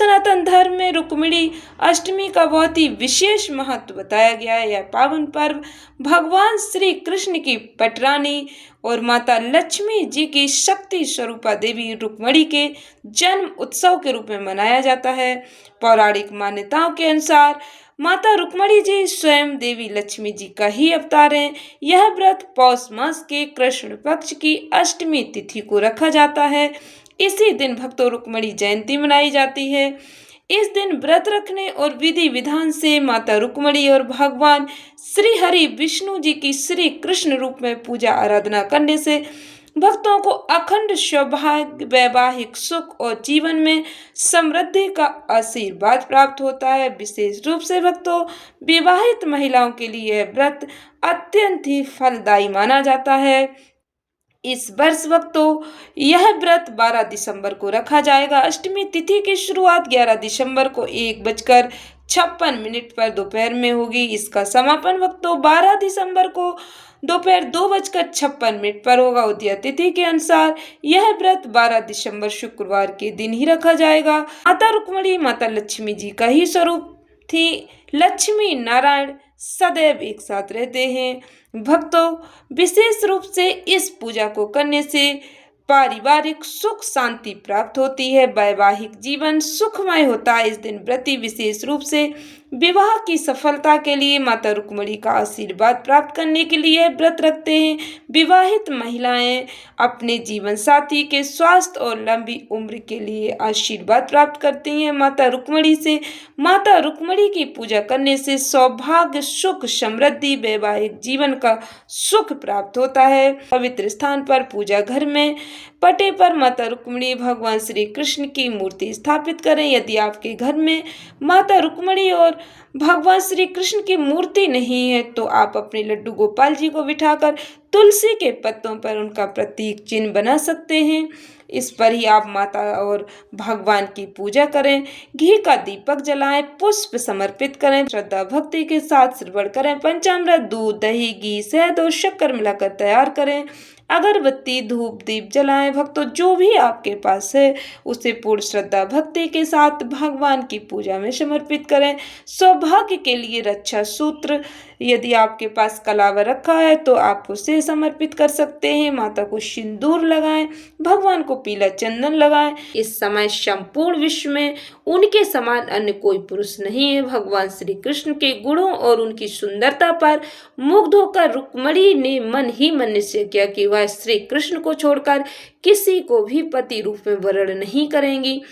सनातन धर्म में रुक्मिणी अष्टमी का बहुत ही विशेष महत्व बताया गया है। यह पावन पर्व भगवान श्री कृष्ण की पटरानी और माता लक्ष्मी जी की शक्ति स्वरूपा देवी रुक्मिणी के जन्म उत्सव के रूप में मनाया जाता है। पौराणिक मान्यताओं के अनुसार माता रुक्मिणी जी स्वयं देवी लक्ष्मी जी का ही अवतार हैं। यह व्रत पौष मास के कृष्ण पक्ष की अष्टमी तिथि को रखा जाता है। इसी दिन भक्तों रुक्मिणी जयंती मनाई जाती है। इस दिन व्रत रखने और विधि विधान से माता रुक्मिणी और भगवान श्री हरि विष्णु जी की श्री कृष्ण रूप में पूजा आराधना करने से भक्तों को अखंड सौभाग्य, वैवाहिक सुख और जीवन में समृद्धि का आशीर्वाद प्राप्त होता है। विशेष रूप से भक्तों विवाहित महिलाओं के लिए यह व्रत अत्यंत ही फलदायी माना जाता है। इस वर्ष भक्तों यह व्रत 12 दिसंबर को रखा जाएगा। अष्टमी तिथि की शुरुआत 11 दिसंबर को 1:56 पर दोपहर में होगी। इसका समापन भक्तों 12 दिसंबर को दोपहर 2:56 पर होगा। उदय तिथि के अनुसार यह व्रत 12 दिसंबर शुक्रवार के दिन ही रखा जाएगा। माता रुक्मिणी माता लक्ष्मी जी का ही स्वरूप थी। लक्ष्मी नारायण सदैव एक साथ रहते हैं। भक्तों विशेष रूप से इस पूजा को करने से पारिवारिक सुख शांति प्राप्त होती है, वैवाहिक जीवन सुखमय होता है। इस दिन व्रती विशेष रूप से विवाह की सफलता के लिए माता रुक्मिणी का आशीर्वाद प्राप्त करने के लिए व्रत रखते हैं। विवाहित महिलाएं अपने जीवन साथी के स्वास्थ्य और लंबी उम्र के लिए आशीर्वाद प्राप्त करती हैं। माता रुक्मिणी की पूजा करने से सौभाग्य, सुख, समृद्धि, वैवाहिक जीवन का सुख प्राप्त होता है। पवित्र स्थान पर पूजा घर में पटे पर माता रुक्मिणी भगवान श्री कृष्ण की मूर्ति स्थापित करें। यदि आपके घर में माता रुक्मिणी और भगवान श्री कृष्ण की मूर्ति नहीं है तो आप अपने लड्डू गोपाल जी को बिठाकर तुलसी के पत्तों पर उनका प्रतीक चिन्ह बना सकते हैं। इस पर ही आप माता और भगवान की पूजा करें। घी का दीपक जलाएं, पुष्प समर्पित करें, श्रद्धा भक्ति के साथ श्रवण करें। पंचामृत, दूध, दही, घी, शहद और शक्कर मिलाकर तैयार करें। अगरबत्ती, धूप, दीप जलाएं। भक्तों जो भी आपके पास है उसे पूर्ण श्रद्धा भक्ति के साथ भगवान की पूजा में समर्पित करें। सौभाग्य के लिए रक्षा सूत्र, यदि आपके पास कलावा रखा है तो आप उसे समर्पित कर सकते हैं। माता को सिंदूर लगाएं, भगवान को पीला चंदन लगाएं। इस समय संपूर्ण विश्व में उनके समान अन्य कोई पुरुष नहीं है। भगवान श्री कृष्ण के गुणों और उनकी सुंदरता पर मुग्ध होकर रुक्मिणी ने मन ही मन निश्चय किया कि वह श्री कृष्ण को छोड़कर किसी को भी पति रूप में वरण नहीं करेंगी।